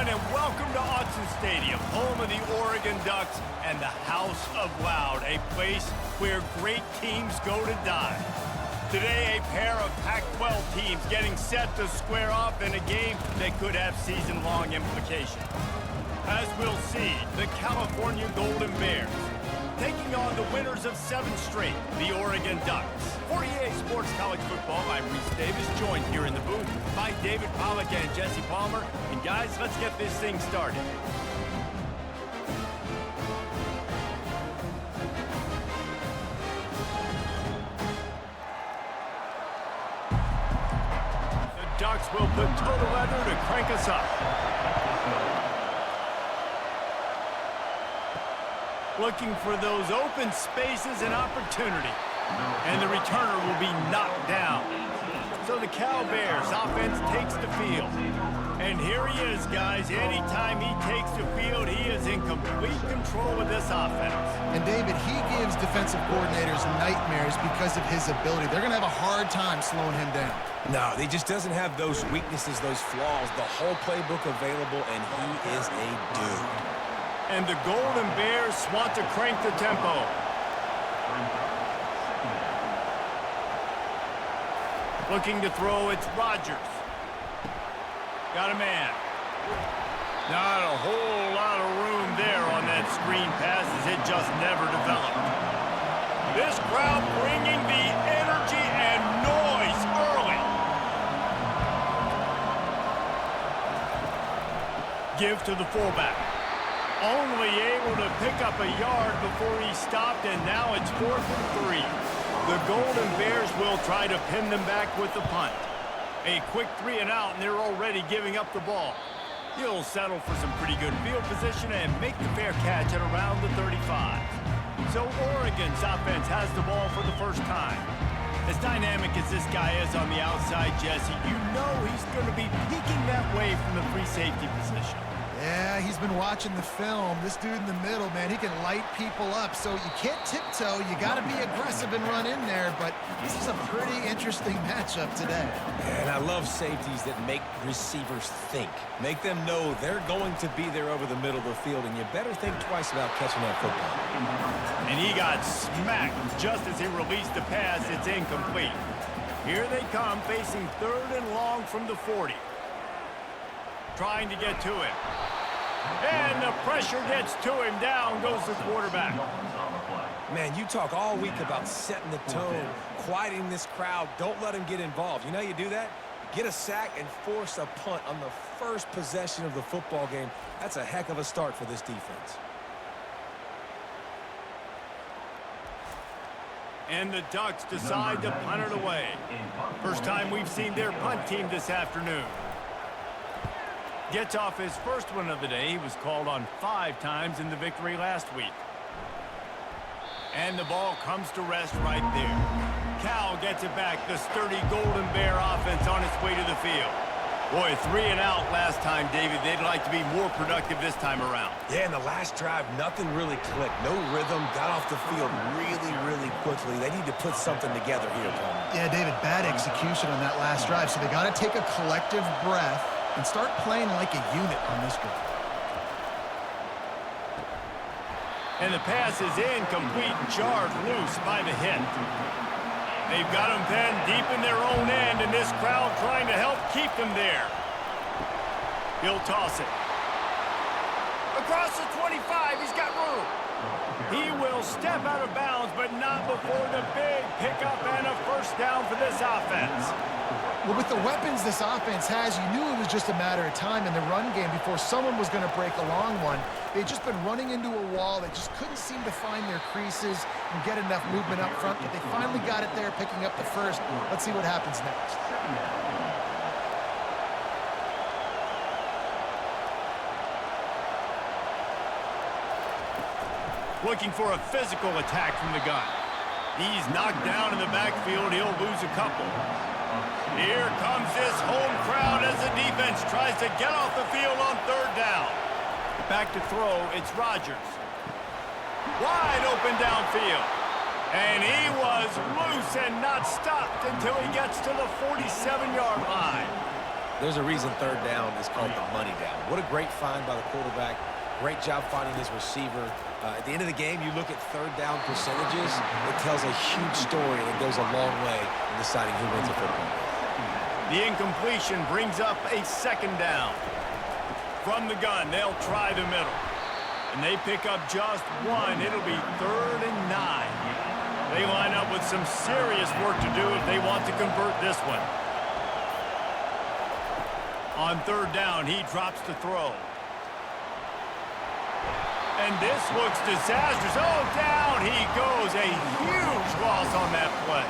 everyone, and welcome to Autzen Stadium, home of the Oregon Ducks and the House of Loud, a place where great teams go to die. Today, a pair of Pac-12 teams getting set to square off in a game that could have season-long implications. As we'll see, the California Golden Bears taking on the winners of 7 straight, the Oregon Ducks. For EA Sports College Football, I'm Reese Davis, joined here in the booth by David Pollack and Jesse Palmer. And guys, let's get this thing started. The Ducks will put total leather to crank us up. Looking for those open spaces and opportunity. And the returner will be knocked down. So the Cal Bears offense takes the field. And here he is, guys. Anytime he takes the field, he is in complete control of this offense. And David, he gives defensive coordinators nightmares because of his ability. They're going to have a hard time slowing him down. No, he just doesn't have those weaknesses, those flaws, the whole playbook available, and he is a dude. And the Golden Bears want to crank the tempo. Looking to throw, it's Rodgers. Got a man. Not a whole lot of room there on that screen pass as it just never developed. This crowd bringing the energy and noise early. Give to the fullback. Only able to pick up a yard before he stopped, and now it's 4th and 3. The Golden Bears will try to pin them back with the punt. A quick 3 and out, and they're already giving up the ball. He'll settle for some pretty good field position and make the fair catch at around the 35. So Oregon's offense has the ball for the first time. As dynamic as this guy is on the outside, Jesse, you know he's going to be peeking that way from the free safety position. Yeah, he's been watching the film. This dude in the middle, man, he can light people up. So you can't tiptoe. You got to be aggressive and run in there. But this is a pretty interesting matchup today. And I love safeties that make receivers think. Make them know they're going to be there over the middle of the field, and you better think twice about catching that football. And he got smacked just as he released the pass. It's incomplete. Here they come, facing 3rd and long from the 40. Trying to get to him. And the pressure gets to him. Down goes the quarterback. Man, you talk all week about setting the tone, quieting this crowd. Don't let him get involved. You know how you do that? Get a sack and force a punt on the first possession of the football game. That's a heck of a start for this defense. And the Ducks decide to punt it away. First time we've seen their punt team this afternoon. Gets off his first one of the day. He was called on 5 times in the victory last week. And the ball comes to rest right there. Cal gets it back. The sturdy Golden Bear offense on its way to the field. Boy, 3 and out last time, David. They'd like to be more productive this time around. Yeah, in the last drive, nothing really clicked. No rhythm. Got off the field really quickly. They need to put something together here, Palmer. Yeah, David, bad execution on that last drive. So they got to take a collective breath and start playing like a unit on this drive. And the pass is incomplete, jarred loose by the hit. They've got him pinned deep in their own end, and this crowd trying to help keep them there. He'll toss it. Across the 25, he's got room. He will step out of bounds, but not before the big pickup and a first down for this offense. Well, with the weapons this offense has, you knew it was just a matter of time in the run game before someone was going to break a long one. They'd just been running into a wall. They just couldn't seem to find their creases and get enough movement up front, but they finally got it there, picking up the first. Let's see what happens next. Looking for a physical attack from the gun. He's knocked down in the backfield. He'll lose a couple. Here comes this home crowd as the defense tries to get off the field on 3rd down. Back to throw, it's Rodgers. Wide open downfield. And he was loose and not stopped until he gets to the 47-yard line. There's a reason third down is called the money down. What a great find by the quarterback. Great job finding his receiver. At the end of the game, you look at third down percentages. It tells a huge story, and it goes a long way in deciding who wins a football game. The incompletion brings up a second down. From the gun, they'll try the middle. And they pick up just one. It'll be 3rd and 9. They line up with some serious work to do if they want to convert this one. On 3rd down, he drops to throw. And this looks disastrous. Oh, down he goes. A huge loss on that play.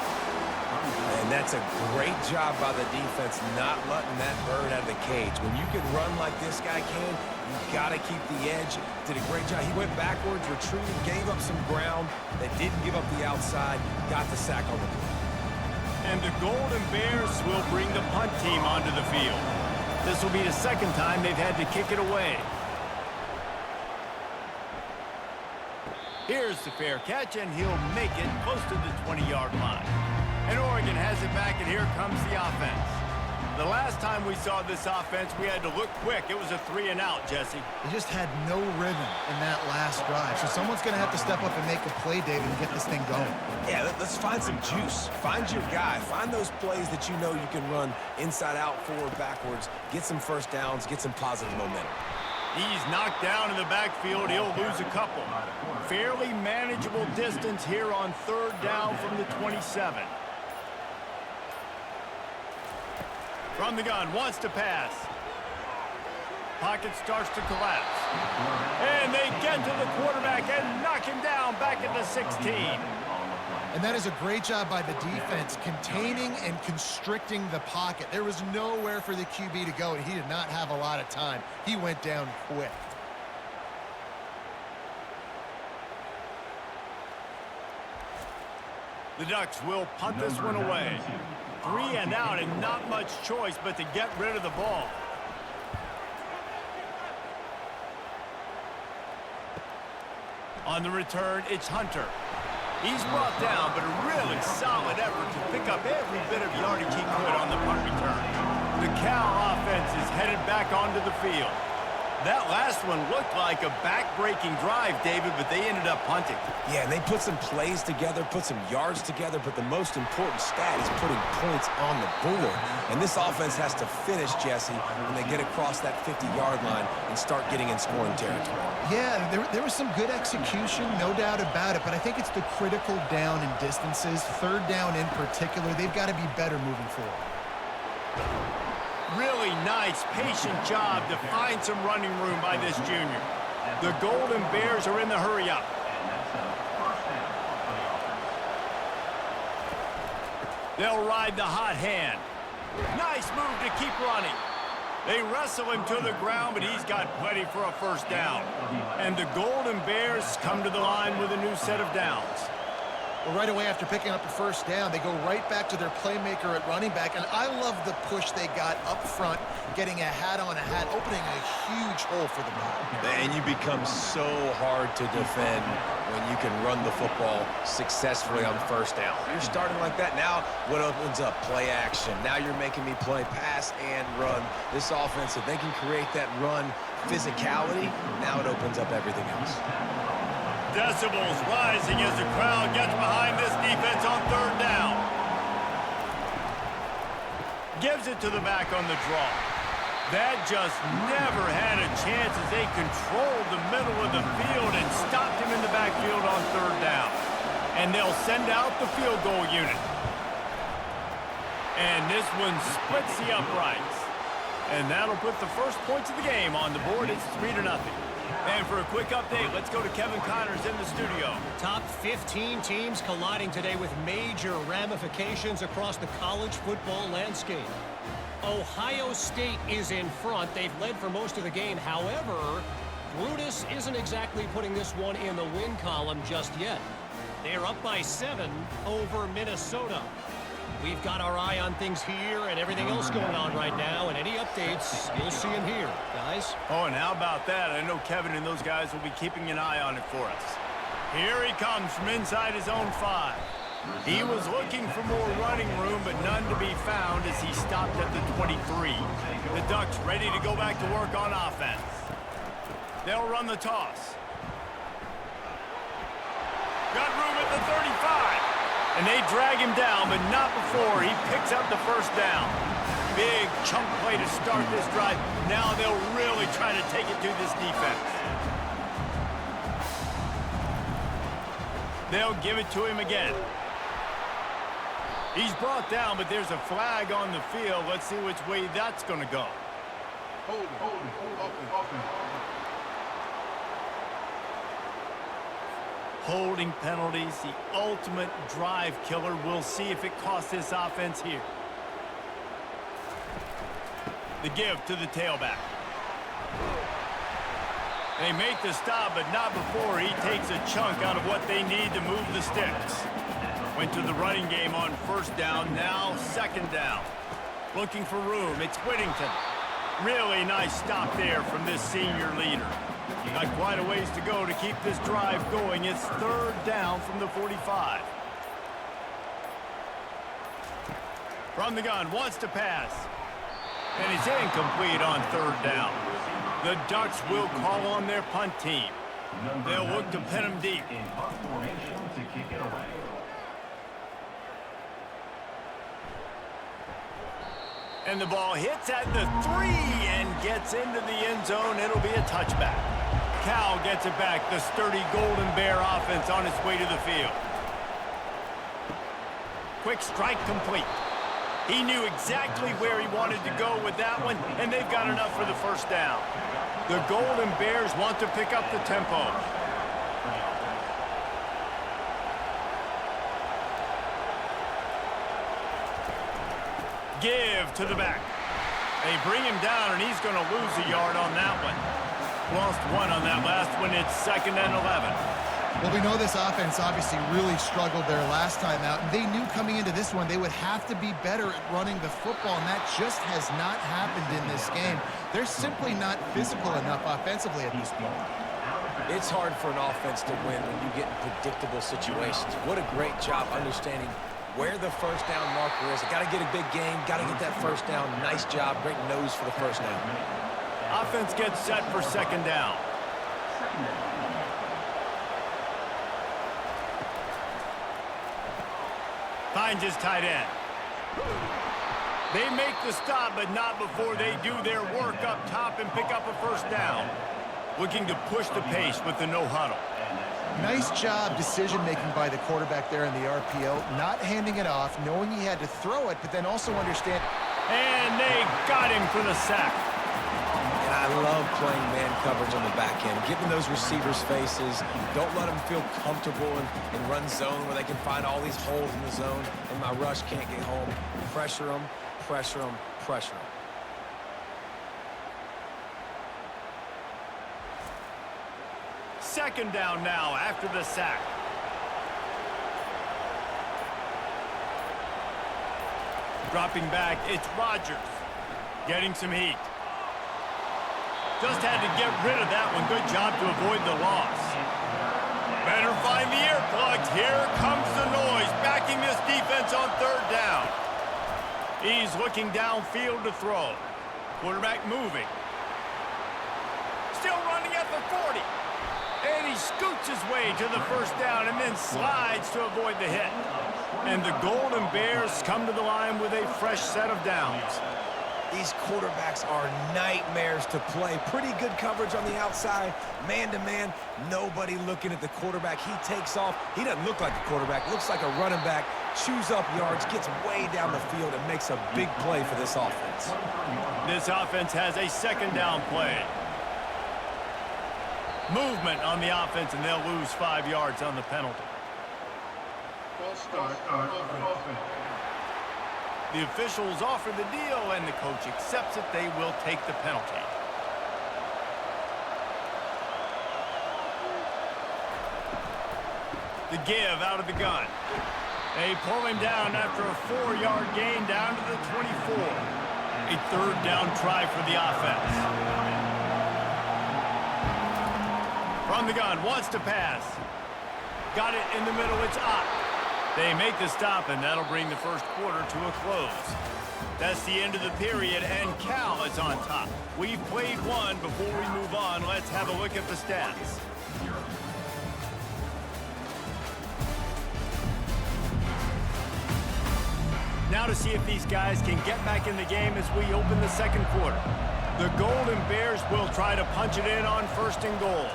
And that's a great job by the defense not letting that bird out of the cage. When you can run like this guy can, you've got to keep the edge. Did a great job. He went backwards, retreated, gave up some ground. They didn't give up the outside, got the sack on the play. And the Golden Bears will bring the punt team onto the field. This will be the second time they've had to kick it away. Here's the fair catch, and he'll make it close to the 20-yard line. And Oregon has it back, and here comes the offense. The last time we saw this offense, we had to look quick. It was a 3-and-out, Jesse. They just had no rhythm in that last drive. So someone's going to have to step up and make a play, David, and get this thing going. Yeah, let's find some juice. Find your guy. Find those plays that you know you can run inside out, forward, backwards. Get some first downs. Get some positive momentum. He's knocked down in the backfield. He'll lose a couple. Fairly manageable distance here on 3rd down from the 27. From the gun, wants to pass. Pocket starts to collapse. And they get to the quarterback and knock him down back at the 16. And that is a great job by the defense, containing and constricting the pocket. There was nowhere for the QB to go, and he did not have a lot of time. He went down quick. The Ducks will punt this one away. 3-and-out, and not much choice but to get rid of the ball. On the return, it's Hunter. He's brought down, but a really solid effort to pick up every bit of yardage he could on the punt return. The Cal offense is headed back onto the field. That last one looked like a back-breaking drive, David, but they ended up punting. Yeah, and they put some plays together, put some yards together, but the most important stat is putting points on the board. And this offense has to finish, Jesse, when they get across that 50-yard line and start getting in scoring territory. Yeah, there was some good execution, no doubt about it, but I think it's the critical down and distances, 3rd down in particular. They've got to be better moving forward. Really nice, patient job to find some running room by this junior. The Golden Bears are in the hurry-up. They'll ride the hot hand. Nice move to keep running. They wrestle him to the ground, but he's got plenty for a first down. And the Golden Bears come to the line with a new set of downs. Well, right away after picking up a first down, they go right back to their playmaker at running back. And I love the push they got up front, getting a hat on a hat, opening a huge hole for the ball. And you become so hard to defend when you can run the football successfully on first down. You're starting like that. Now what opens up? Play action. Now you're making me play pass and run. This offense, if they can create that run physicality, now it opens up everything else. Decibels rising as the crowd gets behind this defense on 3rd down. Gives it to the back on the draw. That just never had a chance as they controlled the middle of the field and stopped him in the backfield on 3rd down. And they'll send out the field goal unit. And this one splits the uprights. And that'll put the first points of the game on the board. It's 3-0. And for a quick update, let's go to Kevin Connors in the studio. Top 15 teams colliding today with major ramifications across the college football landscape. Ohio State is in front. They've led for most of the game. However, Brutus isn't exactly putting this one in the win column just yet. They're up by 7 over Minnesota. We've got our eye on things here and everything else going on right now, and any updates, you'll see them here, guys. Oh, and how about that? I know Kevin and those guys will be keeping an eye on it for us. Here he comes from inside his own 5. He was looking for more running room, but none to be found as he stopped at the 23. The Ducks ready to go back to work on offense. They'll run the toss. Got room at the 35. And they drag him down, but not before he picks up the first down. Big chunk play to start this drive. Now they'll really try to take it to this defense. They'll give it to him again. He's brought down, but there's a flag on the field. Let's see which way that's going to go. Hold. Holding penalties, the ultimate drive killer. We'll see if it costs this offense here. The give to the tailback. They make the stop, but not before he takes a chunk out of what they need to move the sticks. Went to the running game on first down, now second down. Looking for room, it's Whittington. Really nice stop there from this senior leader. Got quite a ways to go to keep this drive going. It's third down from the 45. From the gun, wants to pass. And it's incomplete on third down. The Ducks will call on their punt team. They'll look to pin him deep. And the ball hits at the 3 and gets into the end zone. It'll be a touchback. Cal gets it back. The sturdy Golden Bear offense on its way to the field. Quick strike complete. He knew exactly where he wanted to go with that one, and they've got enough for the first down. The Golden Bears want to pick up the tempo. Give to the back. They bring him down, and he's going to lose a yard on that one. Lost one on that last one. It's 2nd and 11. Well, we know this offense obviously really struggled their last time out, and they knew coming into this one they would have to be better at running the football, and that just has not happened in this game. They're simply not physical enough offensively at this point. It's hard for an offense to win when you get in predictable situations. What a great job understanding where the first down marker is. Got to get a big game, got to get that first down. Nice job, great nose for the first down. Offense gets set for second down. Finds his tight end. They make the stop, but not before they do their work up top and pick up a first down. Looking to push the pace with the no huddle. Nice job decision-making by the quarterback there in the RPO, not handing it off, knowing he had to throw it, but then also understand. And they got him for the sack. And I love playing man coverage on the back end, giving those receivers faces. Don't let them feel comfortable in run zone where they can find all these holes in the zone, and my rush can't get home. Pressure them, pressure them, pressure them. Second down now after the sack. Dropping back, it's Rodgers. Getting some heat. Just had to get rid of that one. Good job to avoid the loss. Better find the earplugs. Here comes the noise. Backing this defense on third down. He's looking downfield to throw. Quarterback moving. Still running at the 40. And he scoots his way to the first down and then slides to avoid the hit. And the Golden Bears come to the line with a fresh set of downs. These quarterbacks are nightmares to play. Pretty good coverage on the outside. Man-to-man, nobody looking at the quarterback. He takes off. He doesn't look like a quarterback. Looks like a running back. Chews up yards, gets way down the field, and makes a big play for this offense. This offense has a second down play. Movement on the offense, and they'll lose 5 yards on the penalty. False start. The officials offer the deal, and the coach accepts it. They will take the penalty. The give out of the gun. They pull him down after a 4-yard gain down to the 24. A third down try for the offense. From the gun, wants to pass. Got it in the middle, it's up. They make the stop, and that'll bring the first quarter to a close. That's the end of the period, and Cal is on top. We've played one. Before we move on, let's have a look at the stats. Now to see if these guys can get back in the game as we open the second quarter. The Golden Bears will try to punch it in on first and goal.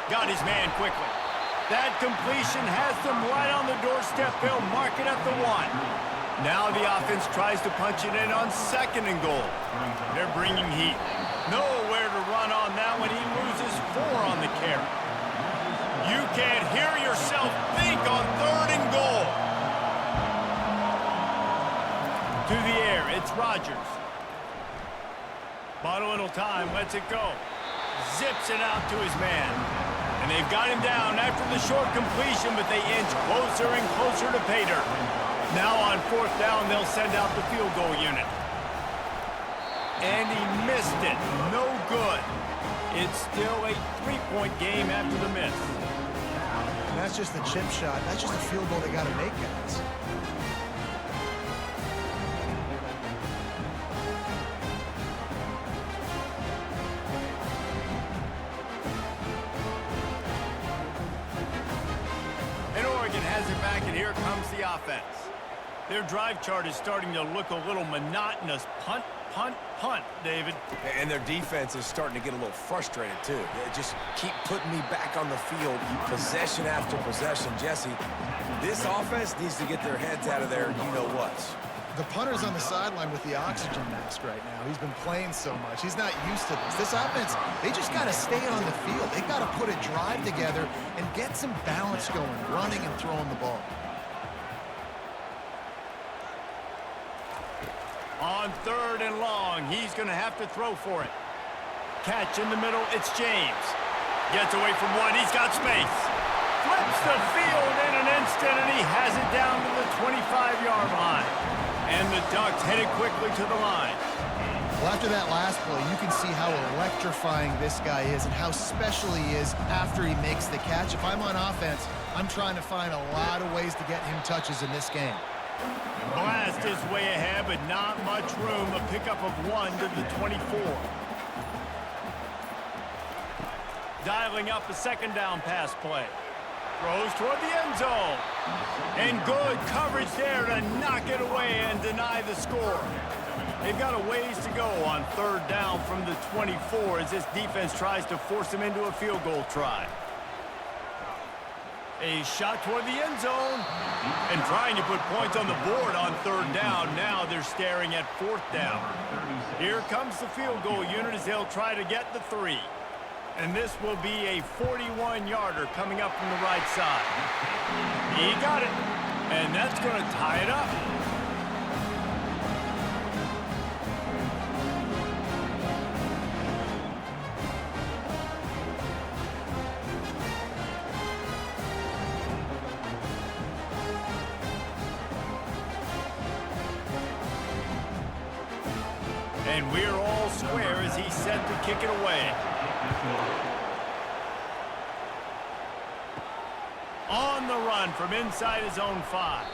Got his man quickly. That completion has them right on the doorstep. They'll mark it at the 1. Now the offense tries to punch it in on second and goal. They're bringing heat. Nowhere to run on that one. He loses 4 on the carry. You can't hear yourself think on third and goal. To the air, it's Rodgers. Bought a little time, lets it go. Zips it out to his man. And they've got him down after the short completion, but they inch closer and closer to pay dirt. Now on fourth down, they'll send out the field goal unit. And he missed it. No good. It's still a 3-point game after the miss. And that's just the chip shot. That's just a field goal they got to make, guys. And here comes the offense. Their drive chart is starting to look a little monotonous. Punt, punt, punt, David. And their defense is starting to get a little frustrated, too. They just keep putting me back on the field, possession after possession. Jesse, this offense needs to get their heads out of there, you-know-what. The punter's on the sideline with the oxygen mask right now. He's been playing so much. He's not used to this. This offense, they just got to stay on the field. They got to put a drive together and get some balance going, running and throwing the ball. On third and long, he's going to have to throw for it. Catch in the middle, it's James. Gets away from one, he's got space. Flips the field in an instant, and he has it down to the 25-yard line. And the Ducks headed quickly to the line. Well, after that last play, you can see how electrifying this guy is and how special he is after he makes the catch. If I'm on offense, I'm trying to find a lot of ways to get him touches in this game. Blast is way ahead, but not much room. A pickup of 1 to the 24. Dialing up a second down pass play. Throws toward the end zone. And good coverage there to knock it away and deny the score. They've got a ways to go on third down from the 24 as this defense tries to force them into a field goal try. A shot toward the end zone. And trying to put points on the board on third down. Now they're staring at fourth down. Here comes the field goal unit as they'll try to get the 3. And this will be a 41-yarder coming up from the right side. He got it. And that's going to tie it up. And we're all square as he's set to kick it away. On the run from inside his own 5.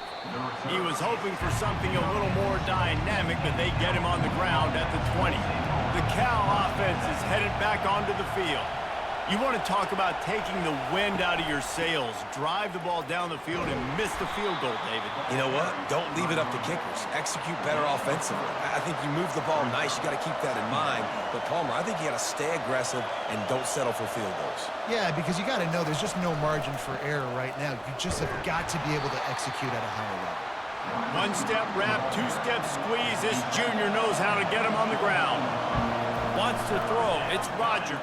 He was hoping for something a little more dynamic, but they get him on the ground at the 20. The Cal offense is headed back onto the field. You want to talk about taking the wind out of your sails. Drive the ball down the field and miss the field goal, David. You know what? Don't leave it up to kickers. Execute better offensively. I think you move the ball nice. You got to keep that in mind. But, Palmer, I think you got to stay aggressive and don't settle for field goals. Yeah, because you got to know there's just no margin for error right now. You just have got to be able to execute at a higher level. One-step wrap, two-step squeeze. This junior knows how to get him on the ground. Wants to throw. It's Rodgers.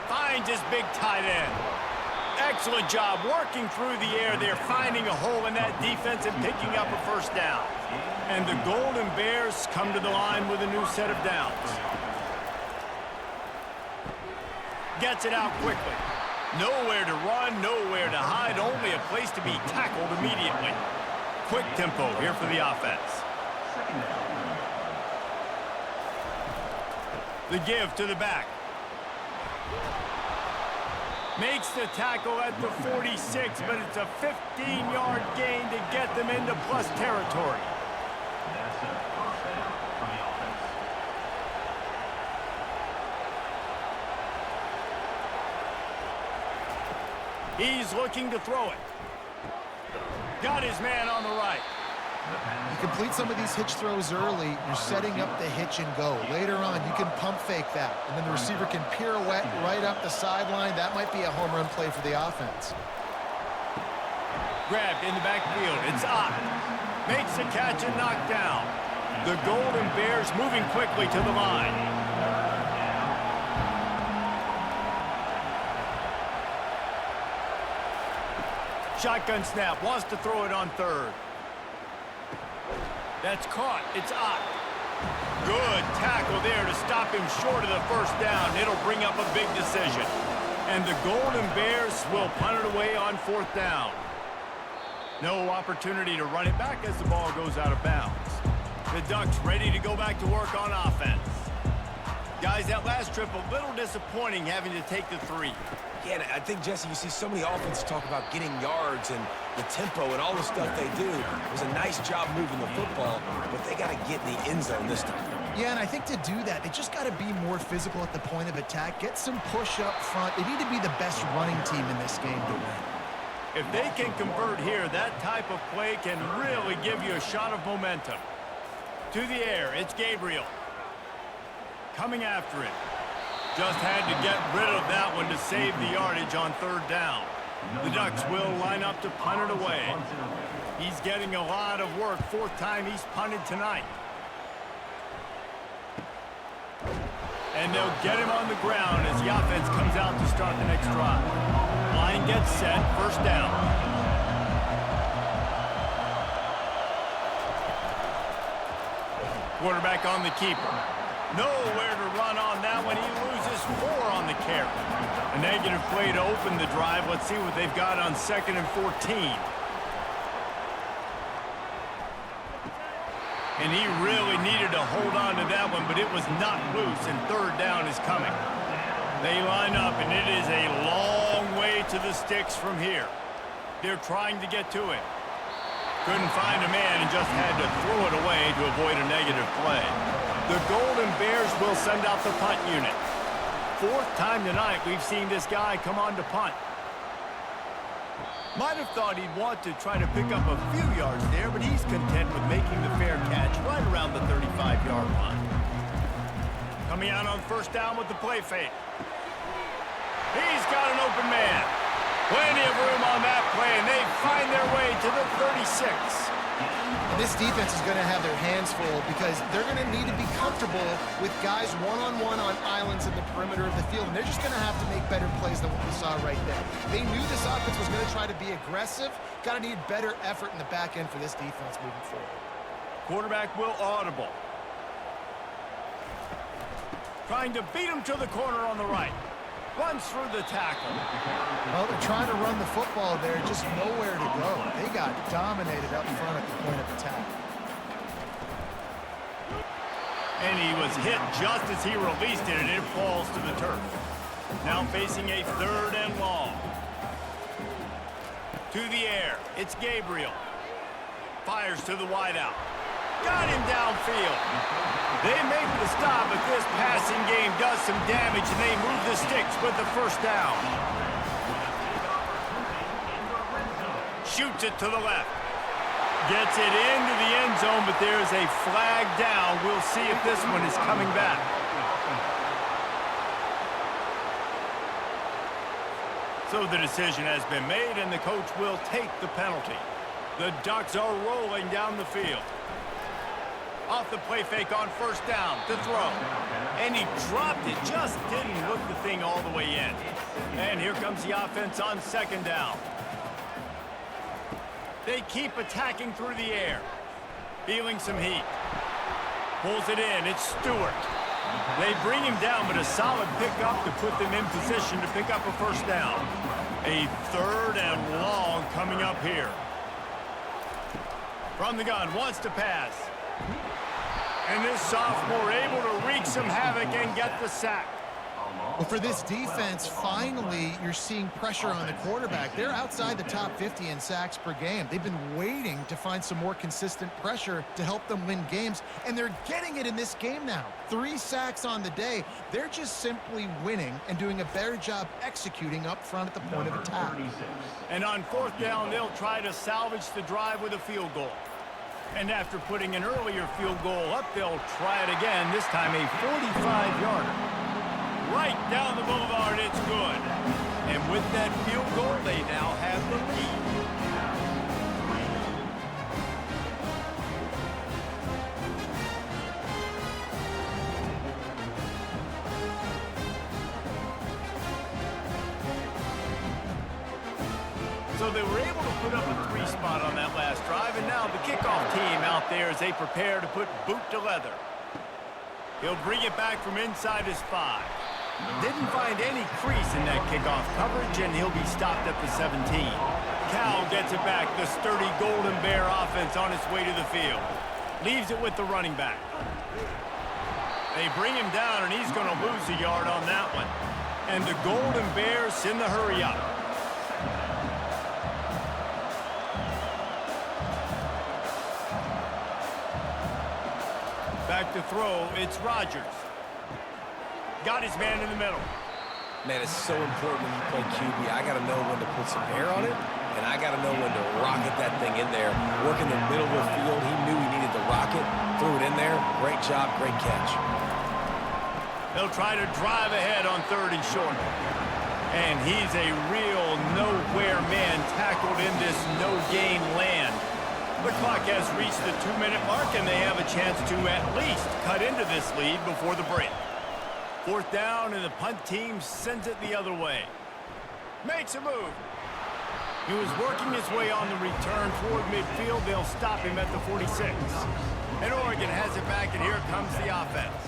Finds his big tight end. Excellent job working through the air there, finding a hole in that defense and picking up a first down. And the Golden Bears come to the line with a new set of downs. Gets it out quickly. Nowhere to run, nowhere to hide, only a place to be tackled immediately. Quick tempo here for the offense. The give to the back. Makes the tackle at the 46, but it's a 15-yard gain to get them into plus territory. That's a first down for the offense. He's looking to throw it. Got his man on the right. You complete some of these hitch throws early, you're setting up the hitch and go. Later on, you can pump fake that, and then the receiver can pirouette right up the sideline. That might be a home run play for the offense. Grabbed in the backfield. It's Ott. Makes the catch and knocked down. The Golden Bears moving quickly to the line. Shotgun snap. Wants to throw it on third. That's caught. It's Ott. Good tackle there to stop him short of the first down. It'll bring up a big decision. And the Golden Bears will punt it away on fourth down. No opportunity to run it back as the ball goes out of bounds. The Ducks ready to go back to work on offense. Guys, that last trip a little disappointing having to take the 3. Yeah, I think, Jesse, you see so many offenses talk about getting yards and the tempo and all the stuff they do. It was a nice job moving the football, but they got to get in the end zone this time. Yeah, and I think to do that, they just got to be more physical at the point of attack, get some push up front. They need to be the best running team in this game to win. If they can convert here, that type of play can really give you a shot of momentum. To the air, it's Gabriel. Coming after it. Just had to get rid of that one to save the yardage on third down. The Ducks will line up to punt it away. He's getting a lot of work. 4th time he's punted tonight. And they'll get him on the ground as the offense comes out to start the next drive. Line gets set, first down. Quarterback on the keeper. Nowhere to run on that one. He loses 4 on the carry. A negative play to open the drive. Let's see what they've got on 2nd and 14. And he really needed to hold on to that one, but it was not loose, and third down is coming. They line up, and it is a long way to the sticks from here. They're trying to get to it. Couldn't find a man and just had to throw it away to avoid a negative play. The Golden Bears will send out the punt unit. 4th time tonight we've seen this guy come on to punt. Might have thought he'd want to try to pick up a few yards there, but he's content with making the fair catch right around the 35-yard line. Coming out on first down with the play fake. He's got an open man. Plenty of room on that play, and they find their way to the 36. And this defense is going to have their hands full because they're going to need to be comfortable with guys one-on-one on islands in the perimeter of the field. And they're just going to have to make better plays than what we saw right there. They knew this offense was going to try to be aggressive. Got to need better effort in the back end for this defense moving forward. Quarterback will audible. Trying to beat him to the corner on the right. Runs through the tackle. Well, they're trying to run the football there, just nowhere to go. They got dominated up front at the point of attack. And he was hit just as he released it, and it falls to the turf. Now facing a 3rd and long. To the air, it's Gabriel. Fires to the wideout. Got him downfield. They make the stop, but this passing game does some damage, and they move the sticks with the first down. Shoots it to the left. Gets it into the end zone, but there's a flag down. We'll see if this one is coming back. So the decision has been made, and the coach will take the penalty. The Ducks are rolling down the field. Off the play fake on first down to throw. And he dropped it, just didn't hook the thing all the way in. And here comes the offense on 2nd down. They keep attacking through the air. Feeling some heat. Pulls it in, it's Stewart. They bring him down, but a solid pickup to put them in position to pick up a first down. A 3rd and long coming up here. From the gun, wants to pass. And this sophomore able to wreak some havoc and get the sack. Well, for this defense, finally, you're seeing pressure on the quarterback. They're outside the top 50 in sacks per game. They've been waiting to find some more consistent pressure to help them win games, and they're getting it in this game now. 3 sacks on the day. They're just simply winning and doing a better job executing up front at the point of attack. And on 4th down, they'll try to salvage the drive with a field goal. And after putting an earlier field goal up, they'll try it again, this time a 45-yarder. Right down the boulevard, it's good. And with that field goal, they now have the lead. So they were able to put up a 3 spot on that last drive, and now the kickoff team out there as they prepare to put boot to leather. He'll bring it back from inside his 5. Didn't find any crease in that kickoff coverage, and he'll be stopped at the 17. Cal gets it back. The sturdy Golden Bear offense on its way to the field. Leaves it with the running back. They bring him down, and he's going to lose a yard on that one. And the Golden Bears in the hurry up. Back to throw, it's Rodgers. Got his man in the middle. Man, it's so important when you play QB. I got to know when to put some air on it, and I got to know when to rocket that thing in there. Work in the middle of the field. He knew he needed to rock it. Threw it in there. Great job, great catch. They'll try to drive ahead on 3rd and short. And he's a real nowhere man tackled in this no-gain land. The clock has reached the 2-minute mark, and they have a chance to at least cut into this lead before the break. 4th down, and the punt team sends it the other way. Makes a move. He was working his way on the return toward midfield. They'll stop him at the 46. And Oregon has it back, and here comes the offense.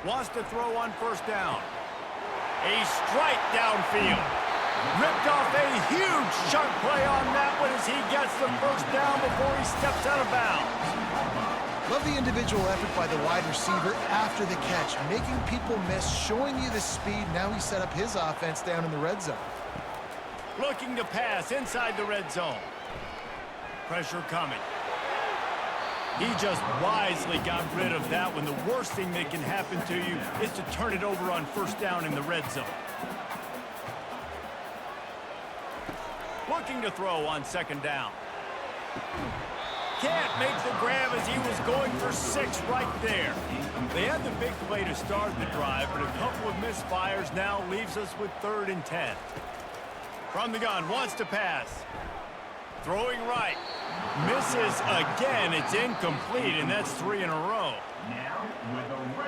Wants to throw on 1st down. A strike downfield. Ripped off a huge chunk play on that one as he gets the 1st down before he steps out of bounds. Love the individual effort by the wide receiver after the catch, making people miss, showing you the speed. Now he set up his offense down in the red zone. Looking to pass inside the red zone. Pressure coming. He just wisely got rid of that one. The worst thing that can happen to you is to turn it over on 1st down in the red zone. Looking to throw on 2nd down. Can't make the grab as he was going for 6 right there. They had the big play to start the drive, but a couple of misfires now leaves us with 3rd and 10. From the gun, wants to pass. Throwing right. Misses again. It's incomplete, and that's 3 in a row.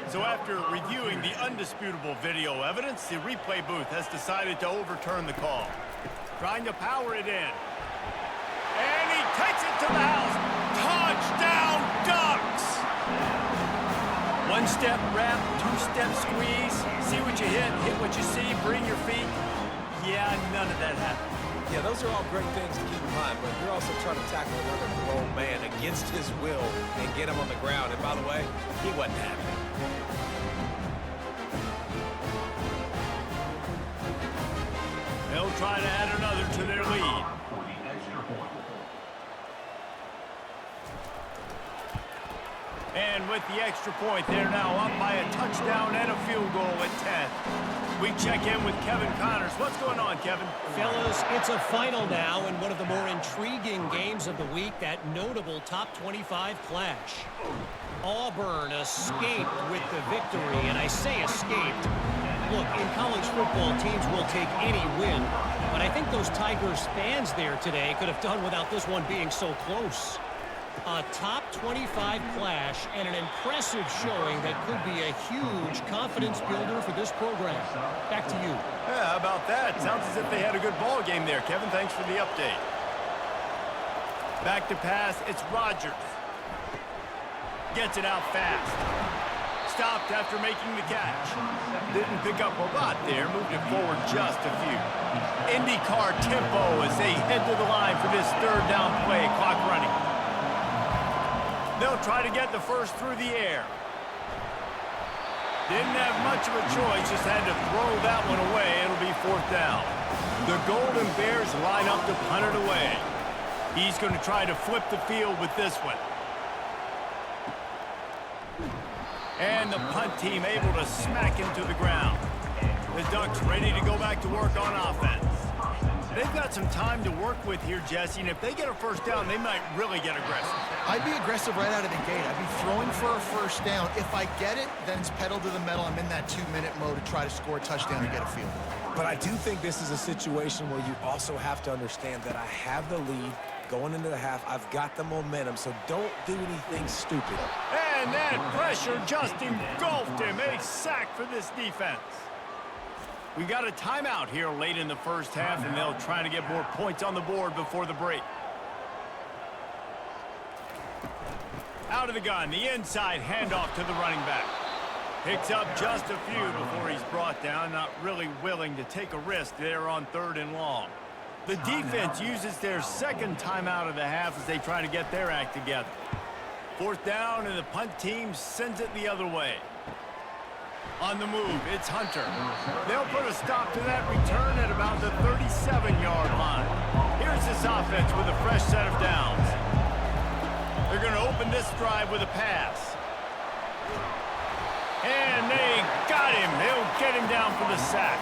So after reviewing the undisputable video evidence, the replay booth has decided to overturn the call. Trying to power it in. And he takes it to the house. Touchdown, Ducks! 1-step wrap, 2-step squeeze. See what you hit what you see, bring your feet. Yeah, none of that happened. Yeah, those are all great things to keep in mind, but you're also trying to tackle another grown man against his will and get him on the ground. And by the way, he wasn't happy. They'll try to add another to their lead. And with the extra point, they're now up by a touchdown and a field goal at 10. We check in with Kevin Connors. What's going on, Kevin? Fellas, it's a final now in one of the more intriguing games of the week, that notable top 25 clash. Auburn escaped with the victory, and I say escaped. Look, in college football, teams will take any win, but I think those Tigers fans there today could have done without this one being so close. A top 25 clash and an impressive showing that could be a huge confidence builder for this program. Back to you. Yeah, how about that? Sounds as if they had a good ball game there, Kevin. Thanks for the update. Back to pass, it's Rodgers. Gets it out fast. Stopped after making the catch. Didn't pick up a lot there, moved it forward just a few. IndyCar tempo as they head to the line for this 3rd down play, clock running. They'll try to get the first through the air. Didn't have much of a choice, just had to throw that one away. It'll be 4th down. The Golden Bears line up to punt it away. He's going to try to flip the field with this one. And the punt team able to smack him to the ground. The Ducks ready to go back to work on offense. They've got some time to work with here, Jesse, and if they get a 1st down, they might really get aggressive. I'd be aggressive right out of the gate. I'd be throwing for a 1st down. If I get it, then it's pedal to the metal. I'm in that 2-minute mode to try to score a touchdown and get a field. But I do think this is a situation where you also have to understand that I have the lead going into the half. I've got the momentum, so don't do anything stupid. And that pressure just engulfed him. A sack for this defense. We got a timeout here late in the 1st half, and they'll try to get more points on the board before the break. Out of the gun, the inside handoff to the running back. Picks up just a few before he's brought down, not really willing to take a risk there on 3rd and long. The defense uses their 2nd timeout of the half as they try to get their act together. 4th down, and the punt team sends it the other way. On the move, it's Hunter. They'll put a stop to that return at about the 37-yard line. Here's this offense with a fresh set of downs. They're going to open this drive with a pass. And they got him. They'll get him down for the sack.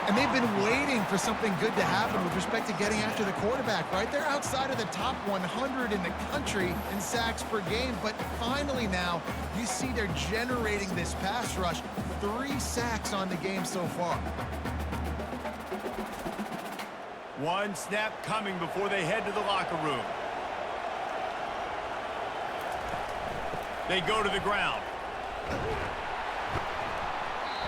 And they've been waiting for something good to happen with respect to getting after the quarterback, right? They're outside of the top 100 in the country in sacks per game, but finally now you see they're generating this pass rush. 3 sacks on the game so far. One snap coming before they head to the locker room. They go to the ground.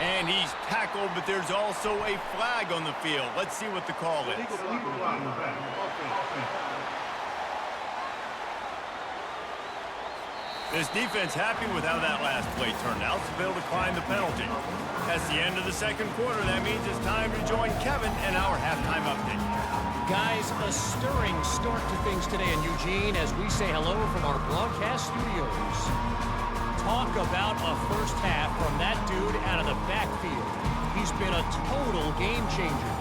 And he's tackled, but there's also a flag on the field. Let's see what the call is. This defense happy with how that last play turned out, so they'll decline the penalty. That's the end of the 2nd quarter. That means it's time to join Kevin and our halftime update. Guys, a stirring start to things today in Eugene as we say hello from our broadcast studios. Talk about a 1st half from that dude out of the backfield. He's been a total game changer.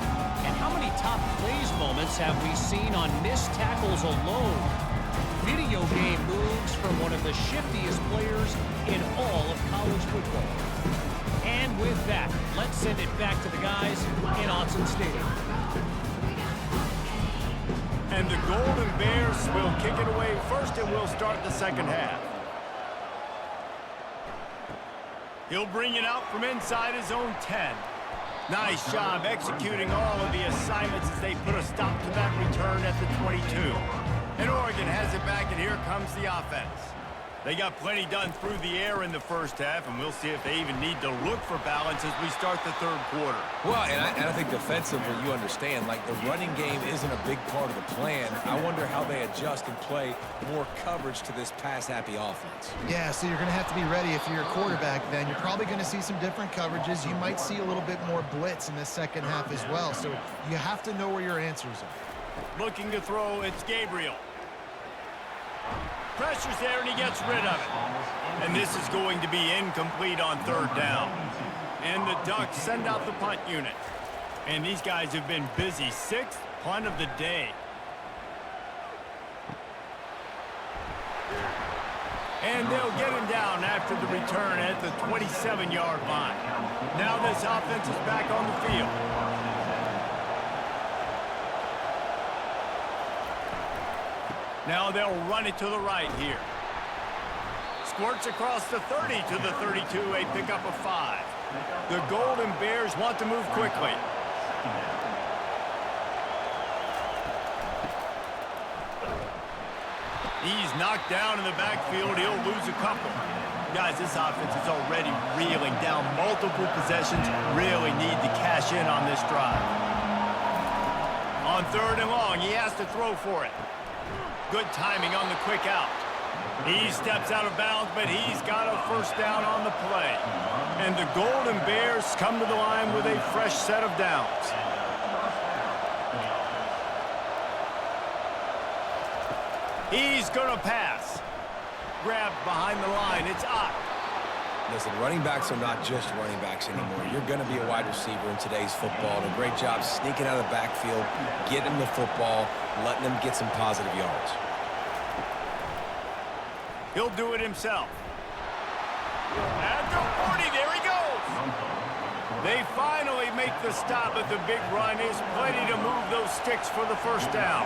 And how many top plays moments have we seen on missed tackles alone? Video game moves from one of the shiftiest players in all of college football. And with that, let's send it back to the guys in Autzen Stadium. And the Golden Bears will kick it away first, and we'll start the 2nd half. He'll bring it out from inside his own 10. Nice job executing all of the assignments as they put a stop to that return at the 22. And Oregon has it back, and here comes the offense. They got plenty done through the air in the 1st half, and we'll see if they even need to look for balance as we start the 3rd quarter. Well, and I think defensively, you understand, like the running game isn't a big part of the plan. I wonder how they adjust and play more coverage to this pass-happy offense. Yeah, so you're going to have to be ready if you're a quarterback then. You're probably going to see some different coverages. You might see a little bit more blitz in the 2nd half as well. So you have to know where your answers are. Looking to throw, it's Gabriel. Pressure's there, and he gets rid of it. And this is going to be incomplete on 3rd down. And the Ducks send out the punt unit. And these guys have been busy. 6th punt of the day. And they'll get him down after the return at the 27-yard line. Now this offense is back on the field. Now they'll run it to the right here. Squirts across the 30 to the 32, a pickup of 5. The Golden Bears want to move quickly. He's knocked down in the backfield. He'll lose a couple. Guys, this offense is already reeling down multiple possessions. Really need to cash in on this drive. On 3rd and long, he has to throw for it. Good timing on the quick out. He steps out of bounds, but he's got a 1st down on the play. And the Golden Bears come to the line with a fresh set of downs. He's going to pass. Grabbed behind the line. It's Ott. Listen, running backs are not just running backs anymore. You're going to be a wide receiver in today's football. And a great job sneaking out of the backfield, getting them the football, letting them get some positive yards. He'll do it himself. At the 40, there he goes. They finally make the stop, but the big run is plenty to move those sticks for the first down.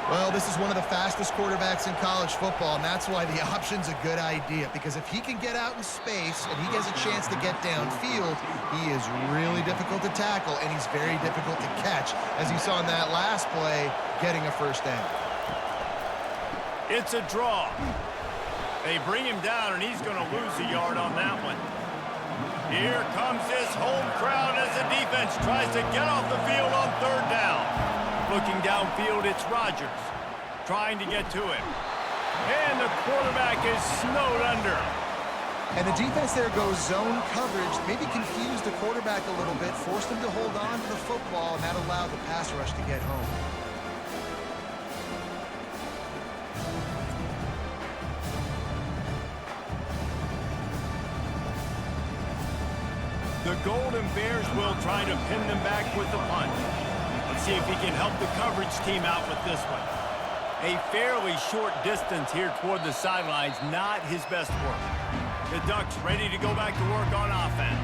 Well, this is one of the fastest quarterbacks in college football, and that's why the option's a good idea, because if he can get out in space and he gets a chance to get downfield, he is really difficult to tackle, and he's very difficult to catch, as you saw in that last play, getting a first down. It's a draw. They bring him down, and he's going to lose a yard on that one. Here comes this home crowd as the defense tries to get off the field on third down. Looking downfield, it's Rodgers trying to get to him. And the quarterback is snowed under. And the defense there goes zone coverage, maybe confused the quarterback a little bit, forced him to hold on to the football, and that allowed the pass rush to get home. The Golden Bears will try to pin them back with the punt. Let's see if he can help the coverage team out with this one. A fairly short distance here toward the sidelines, not his best work. The Ducks ready to go back to work on offense.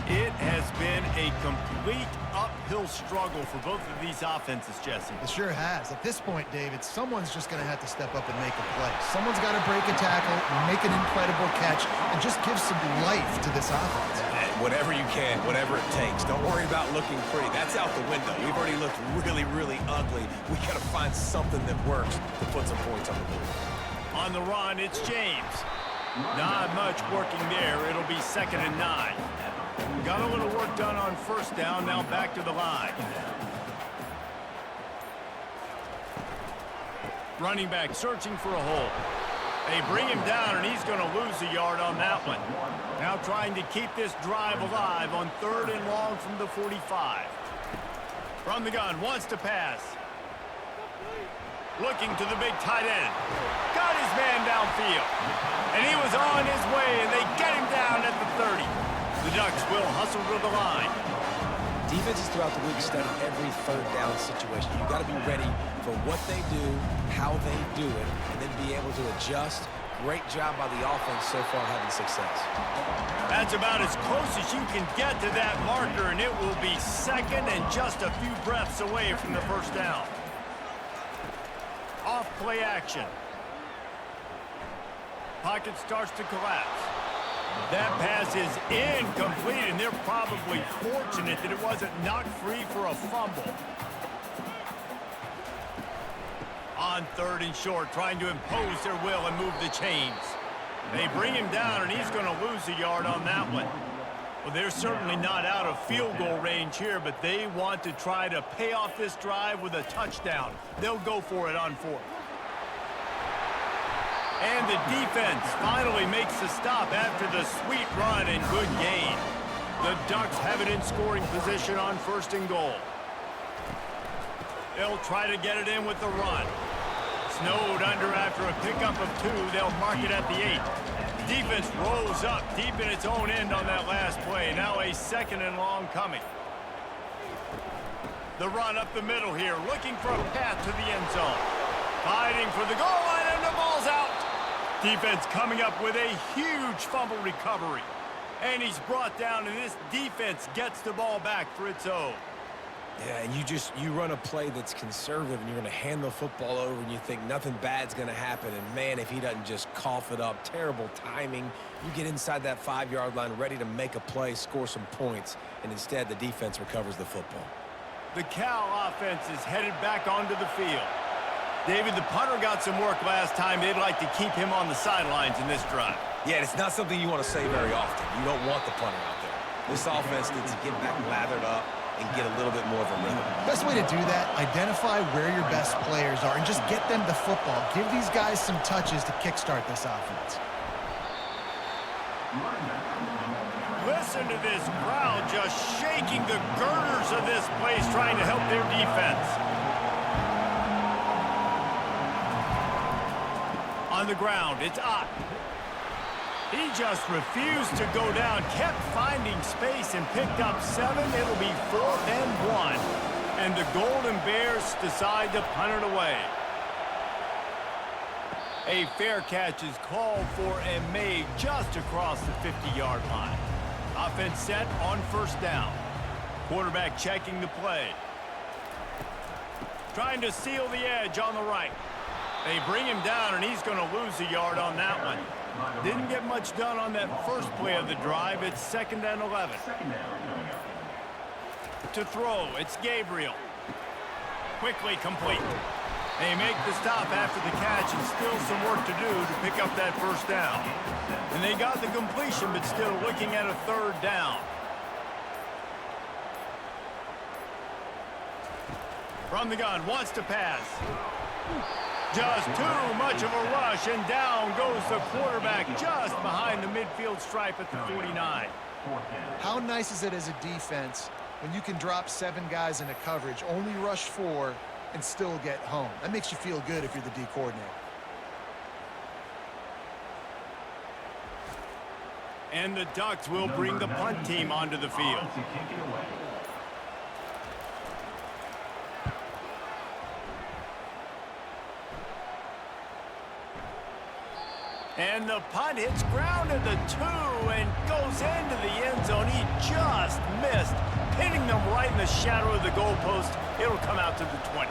It has been a complete uphill struggle for both of these offenses, Jesse. It sure has. At this point, David, someone's just going to have to step up and make a play. Someone's got to break a tackle, make an incredible catch, and just give some life to this offense. Whatever you can, whatever it takes. Don't worry about looking pretty. That's out the window. We've already looked really, really ugly. We got to find something that works to put some points on the board. On the run, it's James. Not much working there. It'll be 2nd and 9. Got a little work done on first down. Now back to the line. Running back searching for a hole. They bring him down, and he's going to lose a yard on that one. Now trying to keep this drive alive on 3rd and long from the 45. From the gun, wants to pass. Looking to the big tight end. Got his man downfield. And he was on his way, and they get him down at the 30. The Ducks will hustle to the line. Defenses throughout the league study every 3rd down situation. You've got to be ready for what they do, how they do it, and then be able to adjust. Great job by the offense so far having success. That's about as close as you can get to that marker, and it will be 2nd and just a few breaths away from the first down. Off play action. Pocket starts to collapse. That pass is incomplete, and they're probably fortunate that it wasn't knocked free for a fumble. On 3rd and short, trying to impose their will and move the chains. They bring him down, and he's going to lose a yard on that one. Well, they're certainly not out of field goal range here, but they want to try to pay off this drive with a touchdown. They'll go for it on 4th. And the defense finally makes the stop after the sweet run and good gain. The Ducks have it in scoring position on 1st and goal. They'll try to get it in with the run. Snowed under after a pickup of 2. They'll mark it at the 8. Defense rolls up deep in its own end on that last play. Now a 2nd and long coming. The run up the middle here, looking for a path to the end zone. Fighting for the goal line, and the ball's out. Defense coming up with a huge fumble recovery. And he's brought down, and this defense gets the ball back for its own. Yeah, and you run a play that's conservative, and you're going to hand the football over, and you think nothing bad's going to happen. And, man, if he doesn't just cough it up, terrible timing. You get inside that 5-yard line ready to make a play, score some points, and instead the defense recovers the football. The Cal offense is headed back onto the field. David, the punter got some work last time. They'd like to keep him on the sidelines in this drive. Yeah, it's not something you want to say very often. You don't want the punter out there. This offense needs to get back lathered up and get a little bit more of a rhythm. Best way to do that, identify where your best players are and just get them the football. Give these guys some touches to kickstart this offense. Listen to this crowd just shaking the girders of this place, trying to help their defense. On the ground, it's Ott. He just refused to go down, kept finding space and picked up 7. It'll be 4th and 1. And the Golden Bears decide to punt it away. A fair catch is called for and made just across the 50-yard line. Offense set on 1st down. Quarterback checking the play. Trying to seal the edge on the right. They bring him down, and he's going to lose a yard on that one. Didn't get much done on that first play of the drive. It's 2nd and 11. To throw, it's Gabriel. Quickly complete. They make the stop after the catch, and still some work to do to pick up that 1st down. And they got the completion, but still looking at a 3rd down. From the gun, wants to pass. Just too much of a rush, and down goes the quarterback just behind the midfield stripe at the 49. How nice is it as a defense when you can drop 7 guys into coverage, only rush 4, and still get home? That makes you feel good if you're the D coordinator. And the Ducks will bring the punt team onto the field. And the punt hits ground at the 2 and goes into the end zone. He just missed, hitting them right in the shadow of the goalpost. It'll come out to the 20.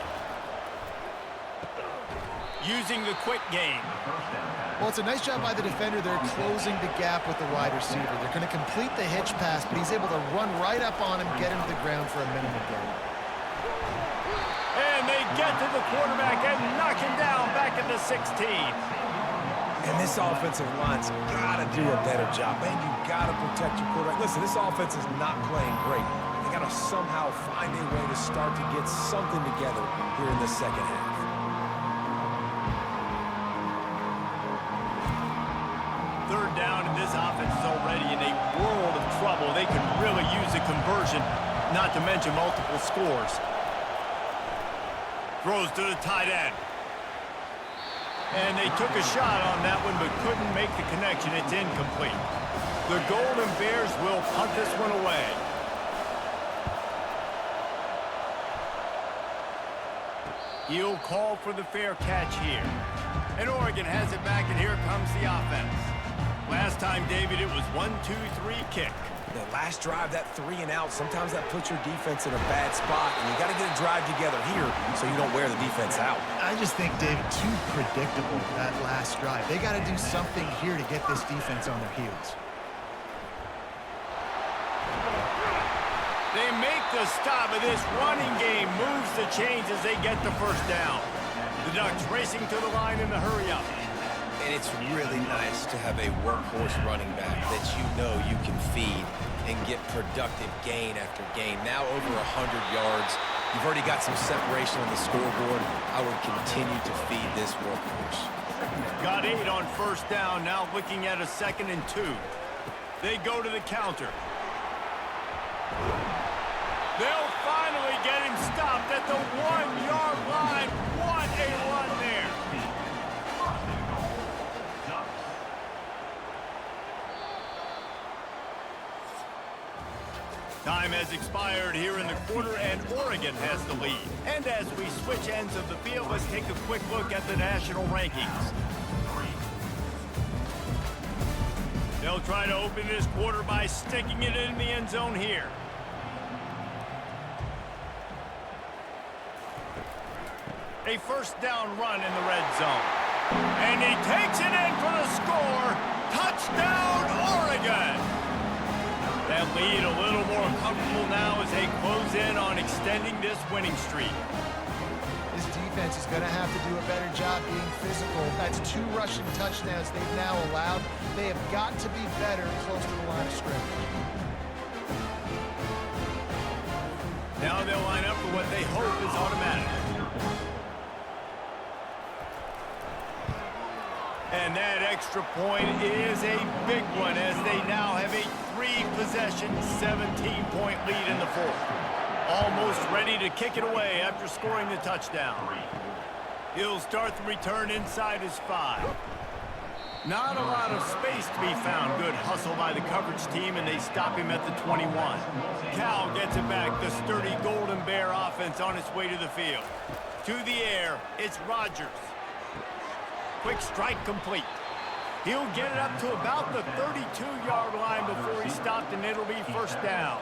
Using the quick game. Well, it's a nice job by the defender. They're closing the gap with the wide receiver. They're going to complete the hitch pass, but he's able to run right up on him, get him to the ground for a minimal gain. And they get to the quarterback and knock him down back at the 16. And this offensive line's got to do a better job. Man, you got to protect your quarterback. Listen, this offense is not playing great. They got to somehow find a way to start to get something together here in the second half. Third down, and this offense is already in a world of trouble. They could really use a conversion, not to mention multiple scores. Throws to the tight end. And they took a shot on that one, but couldn't make the connection. It's incomplete. The Golden Bears will punt this one away. He'll call for the fair catch here. And Oregon has it back, and here comes the offense. Last time, David, it was 1-2-3 kick. The last drive, that 3 and out, sometimes that puts your defense in a bad spot, and you got to get a drive together here so you don't wear the defense out. I just think, David, too predictable, that last drive. They got to do something here to get this defense on their heels. They make the stop, and this running game moves the chains as they get the 1st down. The Ducks racing to the line in the hurry-up. And it's really nice to have a workhorse running back that you know you can feed and get productive gain after gain. Now over 100 yards. You've already got some separation on the scoreboard. I would continue to feed this workhorse. Got 8 on 1st down, now looking at a 2nd and 2. They go to the counter. They'll finally get him stopped at the 1-yard line. What a run there. Time has expired here in the quarter, and Oregon has the lead. And as we switch ends of the field, let's take a quick look at the national rankings. They'll try to open this quarter by sticking it in the end zone here. A 1st down run in the red zone. And he takes it in for the score. Touchdown, Oregon! That lead a little more comfortable now as they close in on extending this winning streak. This defense is going to have to do a better job being physical. That's 2 rushing touchdowns they've now allowed. They have got to be better close to the line of scrimmage. Now they'll line up for what they hope is automatic. And that extra point is a big one as they now have a 3-possession, 17-point lead in the 4th. Almost ready to kick it away after scoring the touchdown. He'll start the return inside his 5. Not a lot of space to be found. Good hustle by the coverage team, and they stop him at the 21. Cal gets it back. The sturdy Golden Bear offense on its way to the field. To the air, it's Rodgers. Quick strike complete. He'll get it up to about the 32-yard line before he's stopped, and it'll be first down.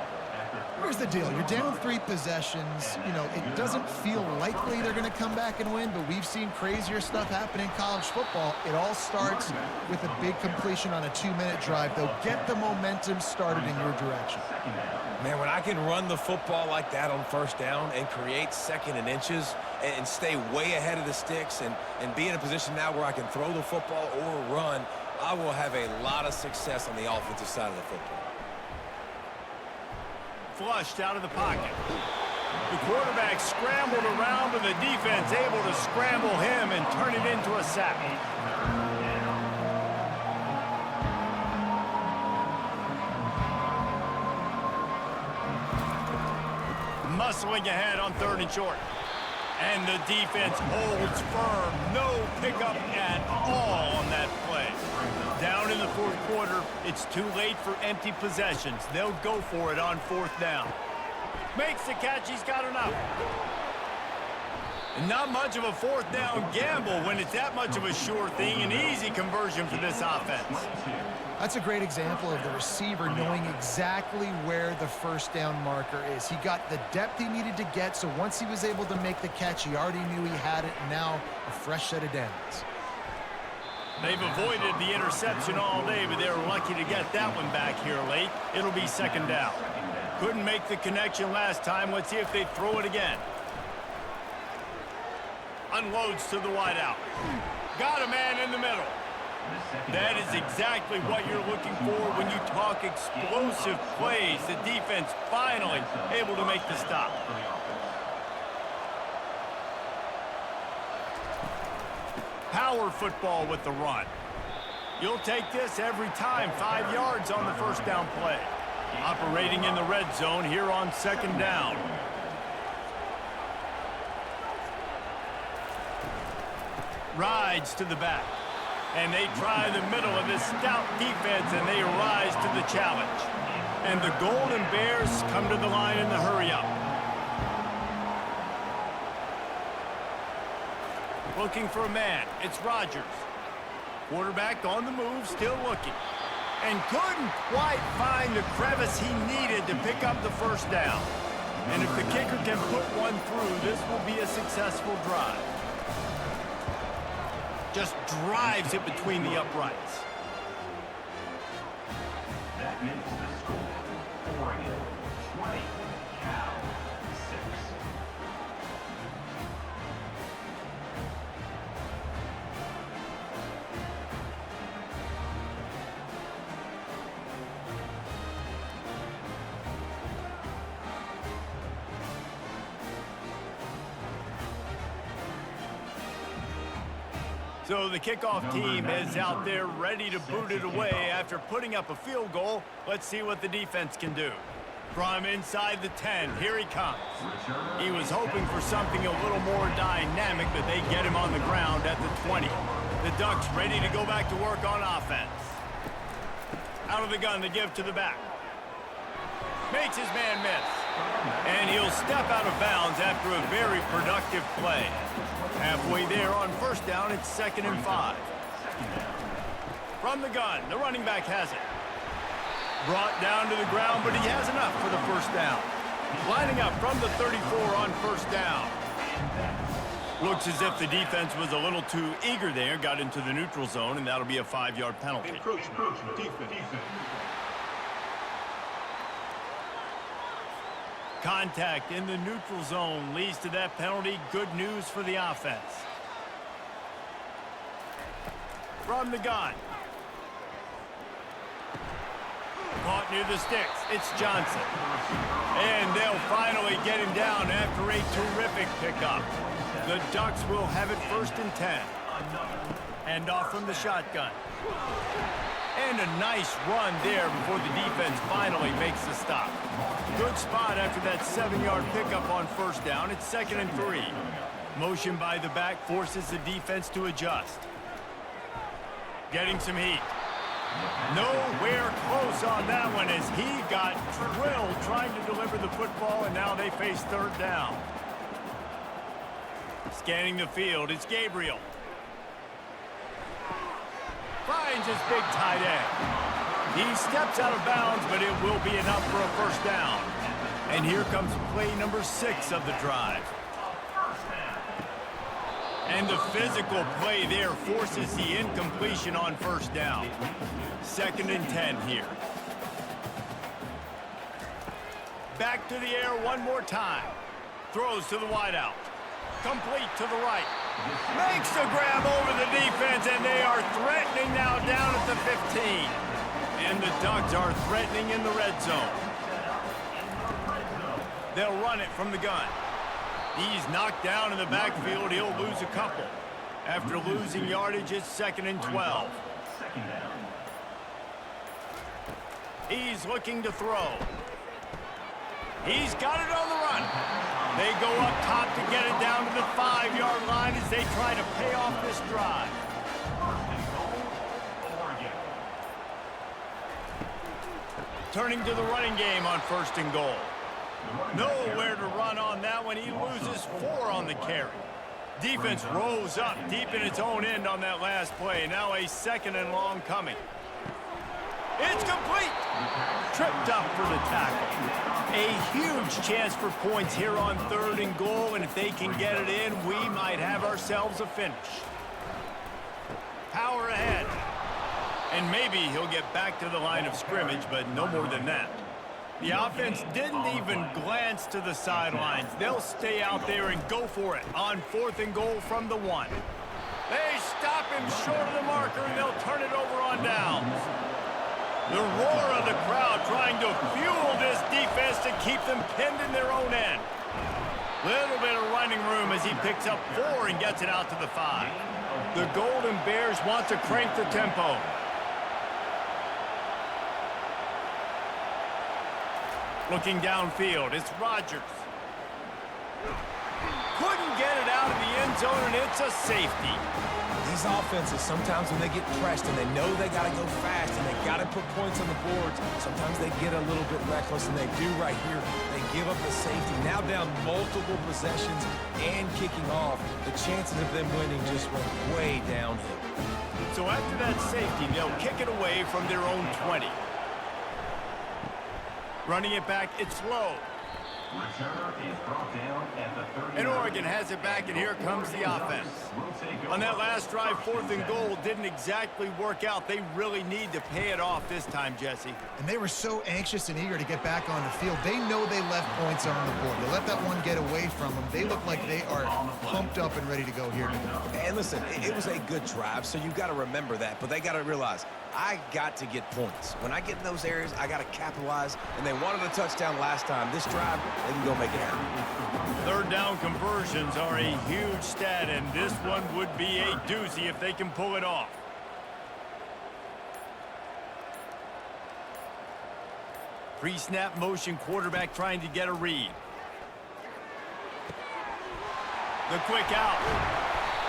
Here's the deal. You're down 3 possessions. You know, it doesn't feel likely they're going to come back and win, but we've seen crazier stuff happen in college football. It all starts with a big completion on a 2-minute drive. They'll get the momentum started in your direction. Man, when I can run the football like that on first down and create second and inches and stay way ahead of the sticks and be in a position now where I can throw the football or run, I will have a lot of success on the offensive side of the football. Flushed out of the pocket. The quarterback scrambled around, but the defense able to scramble him and turn it into a sack. Muscling ahead on 3rd and short. And the defense holds firm. No pickup at all on that play. Down in the 4th quarter, it's too late for empty possessions. They'll go for it on 4th down. Makes the catch. He's got enough. And not much of a 4th down gamble when it's that much of a sure thing. An easy conversion for this offense. That's a great example of the receiver knowing exactly where the first down marker is. He got the depth he needed to get, so once he was able to make the catch, he already knew he had it, and now a fresh set of downs. They've avoided the interception all day, but they were lucky to get that one back here late. It'll be 2nd down. Couldn't make the connection last time. Let's see if they throw it again. Unloads to the wideout. Got a man in the middle. That is exactly what you're looking for when you talk explosive plays. The defense finally able to make the stop. Power football with the run. You'll take this every time. 5 yards on the first down play. Operating in the red zone here on 2nd down. Rides to the back. And they try the middle of this stout defense, and they rise to the challenge. And the Golden Bears come to the line in the hurry-up. Looking for a man. It's Rodgers. Quarterback on the move, still looking. And couldn't quite find the crevice he needed to pick up the first down. And if the kicker can put one through, this will be a successful drive. Just drives it between the uprights. That makes the score. Oregon 20, Cal 6. So the kickoff team is out there ready to boot it away after putting up a field goal. Let's see what the defense can do. From inside the 10, here he comes. He was hoping for something a little more dynamic, but they get him on the ground at the 20. The Ducks ready to go back to work on offense. Out of the gun, the give to the back. Makes his man miss. And he'll step out of bounds after a very productive play. Halfway there on first down, it's 2nd and 5. From the gun, the running back has it. Brought down to the ground, but he has enough for the first down. Lining up from the 34 on first down. Looks as if the defense was a little too eager there, got into the neutral zone, and that'll be a 5-yard penalty. Encroachment. Defense. Contact in the neutral zone leads to that penalty. Good news for the offense. From the gun. Caught near the sticks. It's Johnson. And they'll finally get him down after a terrific pickup. The Ducks will have it 1st and 10. Hand off from the shotgun. And a nice run there before the defense finally makes the stop. Good spot after that 7-yard pickup on first down. It's 2nd and 3. Motion by the back forces the defense to adjust. Getting some heat. Nowhere close on that one as he got drilled trying to deliver the football, and now they face third down. Scanning the field, it's Gabriel. Finds his big tight end. He steps out of bounds, but it will be enough for a first down. And here comes play number 6 of the drive. And the physical play there forces the incompletion on first down. 2nd and 10 here. Back to the air one more time. Throws to the wideout. Complete to the right. Makes the grab over the defense, and they are threatening now down at the 15. And the Ducks are threatening in the red zone. They'll run it from the gun. He's knocked down in the backfield. He'll lose a couple. After losing yardage, it's 2nd and 12. He's looking to throw. He's got it on the run. They go up top to get it down to the 5-yard line as they try to pay off this drive. Turning to the running game on 1st and goal. Nowhere to run on that one. He loses 4 on the carry. Defense rolls up deep in its own end on that last play. Now a 2nd and long coming. It's complete. Tripped up for the tackle. A huge chance for points here on 3rd and goal, and if they can get it in, we might have ourselves a finish. Power ahead. And maybe he'll get back to the line of scrimmage, but no more than that. The offense didn't even glance to the sidelines. They'll stay out there and go for it on 4th and goal from the 1. They stop him short of the marker, and they'll turn it over on downs. The roar of the crowd trying to fuel this defense to keep them pinned in their own end. Little bit of running room as he picks up 4 and gets it out to the 5. The Golden Bears want to crank the tempo. Looking downfield, it's Rodgers. Couldn't get it out of the end zone, and it's a safety. These offenses, sometimes when they get pressed and they know they got to go fast and they got to put points on the boards, sometimes they get a little bit reckless, and they do right here. They give up the safety. Now down multiple possessions and kicking off. The chances of them winning just went way downhill. So after that safety, they'll kick it away from their own 20. Running it back, it's low. And Oregon has it back, and here comes the offense. On that last drive, 4th and goal didn't exactly work out. They really need to pay it off this time, Jesse. And they were so anxious and eager to get back on the field. They know they left points on the board. They let that one get away from them. They look like they are pumped up and ready to go here. And listen, it was a good drive, so you've got to remember that. But they got to realize, I got to get points. When I get in those areas, I got to capitalize. And they wanted a touchdown last time. This drive, they can go make it happen. 3rd down conversions are a huge stat, and this one would be a doozy if they can pull it off. Pre-snap motion, quarterback trying to get a read. The quick out.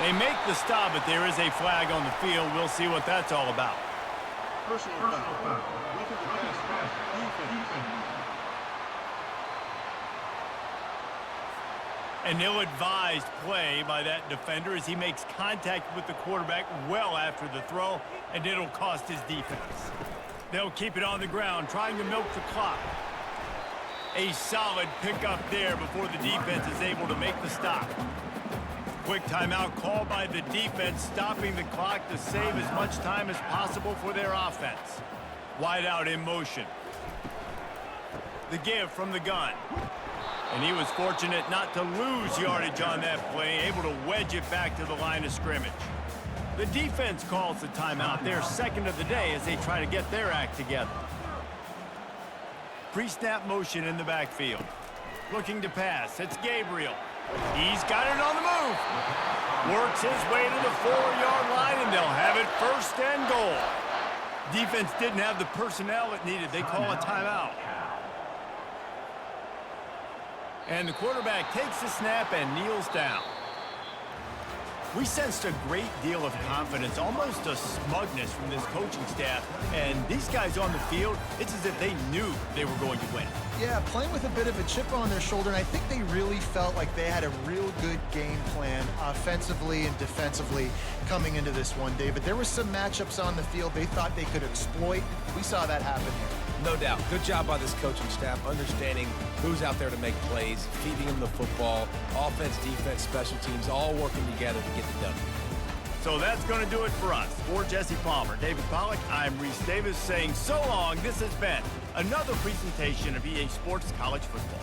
They make the stop, but there is a flag on the field. We'll see what that's all about. Personal foul. An ill-advised play by that defender as he makes contact with the quarterback well after the throw, and it'll cost his defense. They'll keep it on the ground, trying to milk the clock. A solid pickup there before the defense is able to make the stop. Quick timeout called by the defense, stopping the clock to save as much time as possible for their offense. Wide out in motion. The give from the gun. And he was fortunate not to lose yardage on that play, able to wedge it back to the line of scrimmage. The defense calls the timeout, their 2nd of the day, as they try to get their act together. Pre-snap motion in the backfield. Looking to pass, it's Gabriel. He's got it on the move. Works his way to the 4-yard line, and they'll have it 1st and goal. Defense didn't have the personnel it needed. They call a timeout. And the quarterback takes the snap and kneels down. We sensed a great deal of confidence, almost a smugness from this coaching staff. And these guys on the field, it's as if they knew they were going to win. Yeah, playing with a bit of a chip on their shoulder, and I think they really felt like they had a real good game plan offensively and defensively coming into this one, David. There were some matchups on the field they thought they could exploit. We saw that happen here. No doubt. Good job by this coaching staff, understanding who's out there to make plays, feeding them the football, offense, defense, special teams, all working together to get the W. So that's going to do it for us. For Jesse Palmer, David Pollack, I'm Reese Davis saying so long. This has been another presentation of EA Sports College Football.